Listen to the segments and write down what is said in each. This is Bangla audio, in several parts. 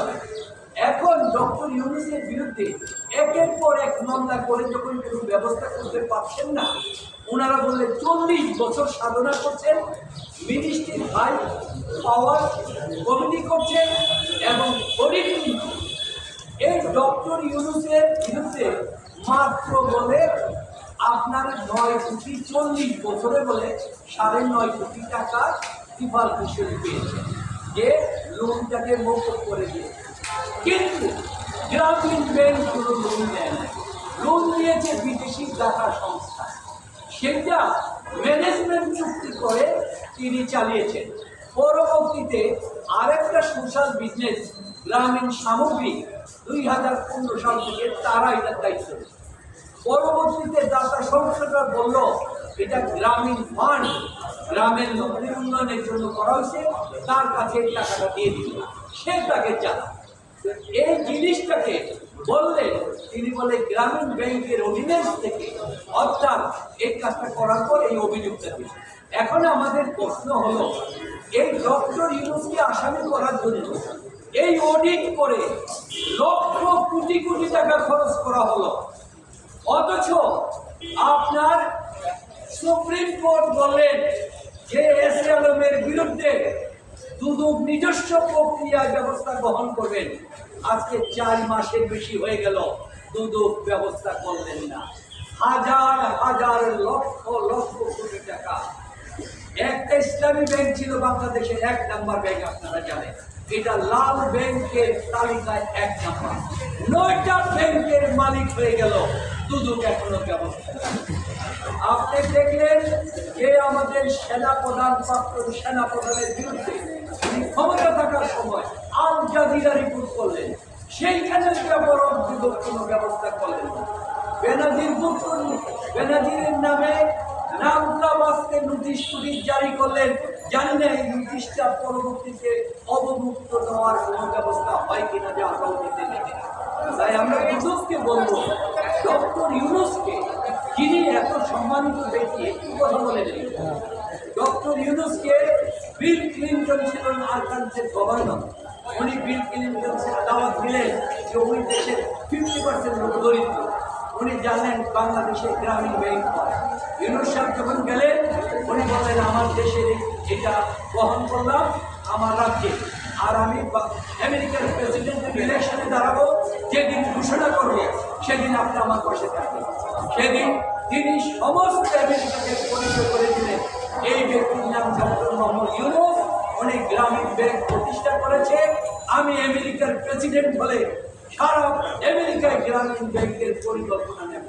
যাবে। এখন ডক্টর ইউনূসের বিরুদ্ধে একের পর এক মামলা করে যখন কোনো ব্যবস্থা করতে পারছেন না, ওনারা বললেন 40 বছর সাধনা করছেন, মিনিস্ট্রির হাই পাওয়ার কমিটি করছেন এবং এই ডক্টর ইউনূসের বিরুদ্ধে মাত্র বলে আপনার 9 কোটি 40 বছরে বলে 9.5 কোটি টাকা ত্রিপাল হিসেবে পেয়েছে, যে লোনটাকে মৌকুফ করে দিয়েছে। কিন্তু গ্রামীণ ব্যাংক কোনো লোন দেয় না, লোন দিয়েছে বিদেশি টাকা সংস্থা, সেটা ম্যানেজমেন্ট চুক্তি করে তিনি চালিয়েছেন। পরবর্তীতে আরেকটা সোশ্যাল বিজনেস গ্রামীণ সামগ্রী 2015 সাল থেকে তারা এটার দায়িত্ব। পরবর্তীতে দাতা সংস্থাটা বলল এটা গ্রামীণ ফান্ড, গ্রামের লোকের উন্নয়নের জন্য করা হয়েছে, তার কাছে এই টাকাটা দিয়ে দিল, সে তাকে চালা। এই জিনিসটাকে বললেন তিনি বলে গ্রামীণ ব্যাংকের অর্ডিন্যান্স থেকে, অর্থাৎ এই কাজটা করার পর এই অভিযোগটা দিল। এখন আমাদের প্রশ্ন হলো, এই ডক্টর ইউনূসকে আসামি করার জন্য এই অডিট করে লক্ষ কোটি কোটি টাকা খরচ করা হলো, অথচ আপনার সুপ্রিম কোর্ট বললেন যে এস এ আলমের বিরুদ্ধে দুদক নিজস্ব প্রক্রিয়ার ব্যবস্থা গ্রহণ করবেন। আজকে 4 মাসের বেশি হয়ে গেল, দুদক ব্যবস্থা করলেন না। হাজার হাজার লক্ষ লক্ষ কোটি টাকা। একটা ইসলামী ব্যাংক ছিল বাংলাদেশের 1 নম্বর ব্যাংক, আপনারা জানেন, এটা লাল ব্যাংকের তালিকায় 1 নম্বর। 9টা ব্যাংকের মালিক হয়ে গেল, দুদক এখনো ব্যবস্থা। আপনি দেখলেন যে আমাদের সেনাপ্রধান প্রাপ্ত সেনাপ্রধানের বিরুদ্ধে তিনি ক্ষমতা থাকার সময় আল জাজিরা রিপোর্ট করলেন, সেইখানে বরং দুদক কোনো ব্যবস্থা করলেন না। বেনাজির পুত্র বেনাজিরের নামে নামটা বাঁচতে নোটিশ জারি করলেন, জানি না এই নোটিশটা পরবর্তীতে অবমুক্ত দেওয়ার কোনো ব্যবস্থা হয় কিনা, যে আমরাও দিতে দেখি। তাই আমরা দুদককে বলবো, ডক্টর ইউনূসকে, যিনি এত সম্মানিত ব্যক্তি, একটু কথা বলে নেই। ডক্টর ইউনূসকে বিল ক্লিন্টন ছিলেন আরকানসাসের গভর্নর, উনি বিল ক্লিন্টনকে দাওয়াত দিলেন যে ওই দেশের 50% লোক দরিদ্র, উনি জানেন বাংলাদেশের গ্রামীণ ব্যাংক হয়। ইউনূস সাহেব যখন গেলেন, উনি বললেন আমার দেশের এটা বহন করলাম আমার রাজ্যে, আর আমি আমেরিকার প্রেসিডেন্টের ইলেকশনে দাঁড়াবো, যেদিন ঘোষণা করবো সেদিন আপনি আমার পাশে থাকবেন। সেদিন তিনি সমস্ত আমেরিকাকে পরিচয় করে দিলেন, এই ব্যক্তির নাম ডক্টর মোহাম্মদ ইউনূস, উনি গ্রামীণ ব্যাংক প্রতিষ্ঠা করেছে, আমি আমেরিকার প্রেসিডেন্ট হলে সারা আমেরিকায় গ্রামীণ ব্যাংকের পরিকল্পনা নেব।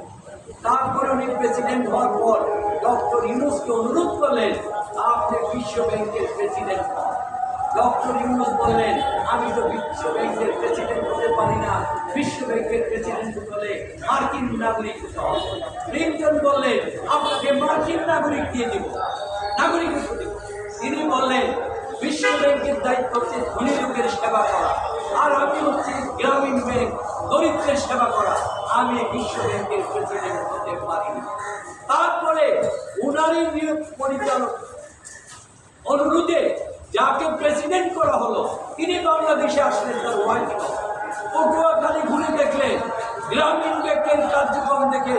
তারপরে উনি প্রেসিডেন্ট হওয়ার পর ডক্টর ইউনূসকে অনুরোধ করলেন, আপনি বিশ্ব ব্যাংকের প্রেসিডেন্ট হন। ডক্টর ইউনূস বললেন, আমি তো বিশ্ব ব্যাংকের প্রেসিডেন্ট হতে পারি না, বিশ্ব ব্যাংকের প্রেসিডেন্ট হলে মার্কিন নাগরিক হতে হবে। ক্লিন্টন বললেন, আপনাকে মার্কিন নাগরিক দিয়ে দিব, নাগরিকত্ব দিব। তিনি বললেন, বিশ্ব ব্যাংকের দায়িত্ব হচ্ছে ধনী লোকের সেবা করা, আর আমি হচ্ছে গ্রামীণ ব্যাংক দরিদ্রের সেবা করা, আমি বিশ্ব ব্যাংকের প্রেসিডেন্ট হতে পারি না। তারপরে উনারই পরিচালক অনুরোধে যাকে প্রেসিডেন্ট করা হলো, তিনি বাংলাদেশে আসলেন, তার ওয়াইফ পটুয়াখালী ঘুরে দেখলেন, গ্রামীণ ব্যাংকের কার্যক্রম দেখে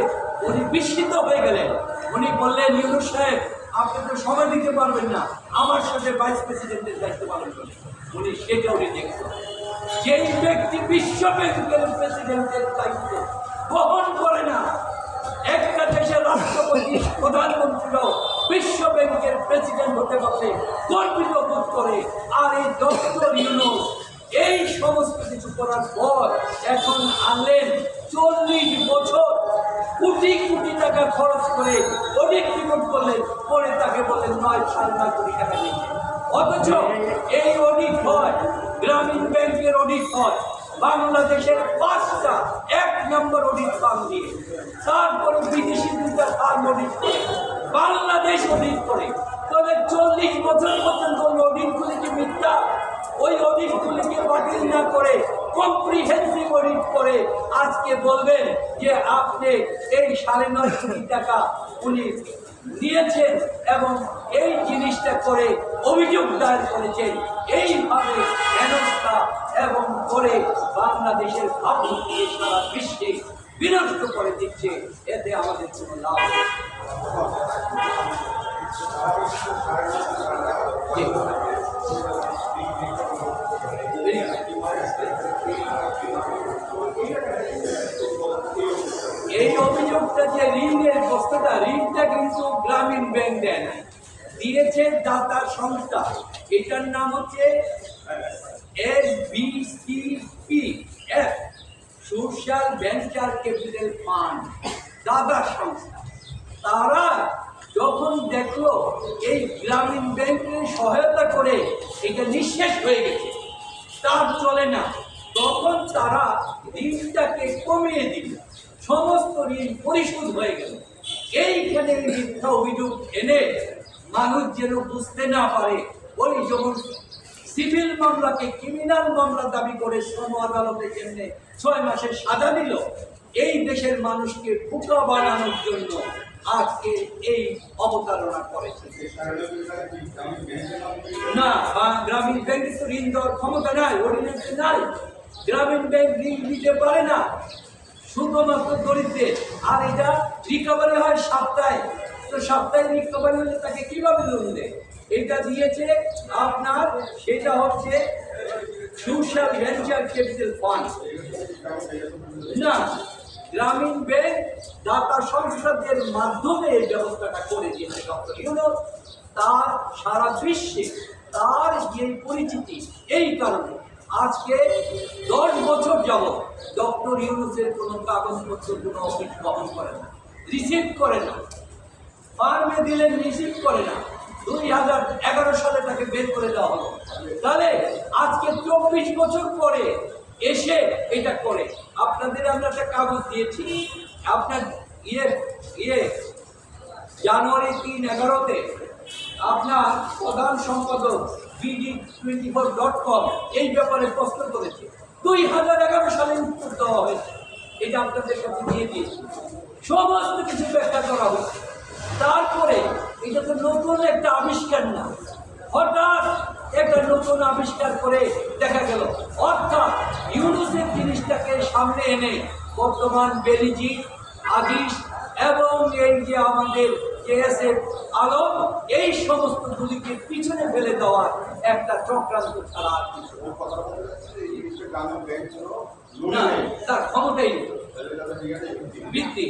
উনি বিস্মিত হয়ে গেলেন। উনি বললেন, ইউনূস সাহেব, আপনি তো সময় দিতে পারবেন না, আমার সাথে ভাইস প্রেসিডেন্টের দায়িত্ব পালন করেন। উনি সেটাও দেখল, যেই ব্যক্তি বিশ্ব ব্যাংকের প্রেসিডেন্টের দায়িত্ব বহন করে না, একটা দেশের রাষ্ট্রপতি প্রধানমন্ত্রীরাও বিশ্ব ব্যাংকের প্রেসিডেন্ট হতে পারলে গর্বিত বোধ করে। আর এই ডক্টর ইউনূস এই সমস্ত কিছু করার পর এখন আনলেন 40 বছর কোটি কোটি টাকা খরচ করে অনেক রিপোর্ট করলেন, পরে তাকে বললেন 9.5 কোটি টাকা দিয়েছে। অথচ এই অডিট হয়, গ্রামীণ ব্যাংকের অডিট হয় বাংলাদেশের 5টা 1 নম্বর অডিট ফার্ম দিয়ে, তারপরে বিদেশি 2টা ফার্ম অডিট করে, বাংলাদেশ অডিট করে। তবে 40 বছর পর্যন্ত অডিটগুলিকে মিথ্যা, ওই অডিটগুলিকে বাতিল না করে কম্প্রিহেন্সিভ অডিট করে আজকে বলবেন যে আপনি এই 9.5 কোটি টাকা উনি নিয়েছেন এবং এই জিনিসটা করে অভিযোগ দায়ের করেছেন। এইভাবে হেনস্থা এবং করে বাংলাদেশের ভাবমূর্তিকে সারা বিশ্বে বিনষ্ট করে দিচ্ছে, এতে আমাদের কোনো লাভ নেই। এই অভিযোগটা যে ঋণের বস্তুটা, ঋণটা কিন্তু গ্রামীণ ব্যাংক দেয় না, দিয়েছে দাতা সংস্থা, এটার নাম হচ্ছে SBCPF, social venture capital fund, দাতা সংস্থা। তারা যখন দেখলো এই গ্রামীণ ব্যাংকের সহায়তা করে এটা নিঃশেষ হয়ে গেছে, তার চলে না, তখন তারা ঋণটাকে কমিয়ে দিল, সমস্ত ঋণ পরিশোধ হয়ে গেল। এইখানে মিথ্যা অভিযোগ এনে মানুষ যেন বুঝতে না পারে, ওই যেমন সিভিল মামলাকে ক্রিমিনাল মামলা দাবি করে শ্রম আদালতে কেমনে 6 মাসের সাজা দিল, এই দেশের মানুষকে বোকা বানানোর জন্য আজকে এই অবতারণা করেছে। না, গ্রামীণ ব্যাংকের তো ঋণ দেওয়ার ক্ষমতা নাই, অর্ডিন্যান্সে নাই। গ্রামীণ ব্যাংক ঋণ দিতে পারে না শুধুমাত্র দরিদ্রের, আর এটা রিকভারি হয় সপ্তাহে, তো সপ্তাহে রিকভারি হলে তাকে কিভাবে লোন দেয়? এটা দিয়েছে আপনার, সেটা হচ্ছে সোশ্যাল ভেঞ্চার ক্যাপিটাল ফান্ড। না, গ্রামীণ ব্যাংক দাতা সংস্থাদের মাধ্যমে এই ব্যবস্থাটা করে দিয়েছে ডক্টর ইউনূস। তার সারা বিশ্বে তার যে পরিচিতি, এই কারণে আজকে 10 বছর যাবৎ ডক্টর ইউনূসের কোনো কাগজপত্র কোনো অফিস বহন করে না, রিসিভ করে না, ফার্মে দিলেন রিসিভ করে না। 2011 সালে তাকে বের করে দেওয়া হলো। তাহলে আজকে 24 বছর পরে এসে এটা করে। আপনাদের আমরা একটা কাগজ দিয়েছি, আপনার জানুয়ারি 3-11-তে আপনার প্রধান সম্পাদক BD24.com এই ব্যাপারে প্রশ্ন করেছে, 2011 সালে উত্তর দেওয়া হয়েছে, এটা আপনাদের কাছে দিয়ে দিয়েছি, সমস্ত কিছু ব্যাখ্যা করা হয়েছে। তারপরে এটা তো নতুন একটা আবিষ্কার না, হঠাৎ একটা নতুন আবিষ্কার করে দেখা গেল, অর্থাৎ ইউনূসের জিনিসটাকে সামনে এনে বর্তমান বেলিজি, আজিজ এবং এই যে আমাদের KSF আলম, এই সমস্ত গুলিকে পিছনে ফেলে দেওয়ার একটা চক্রান্ত ছাড়া আর কিছু না, তার ক্ষমতাই ভিত্তি।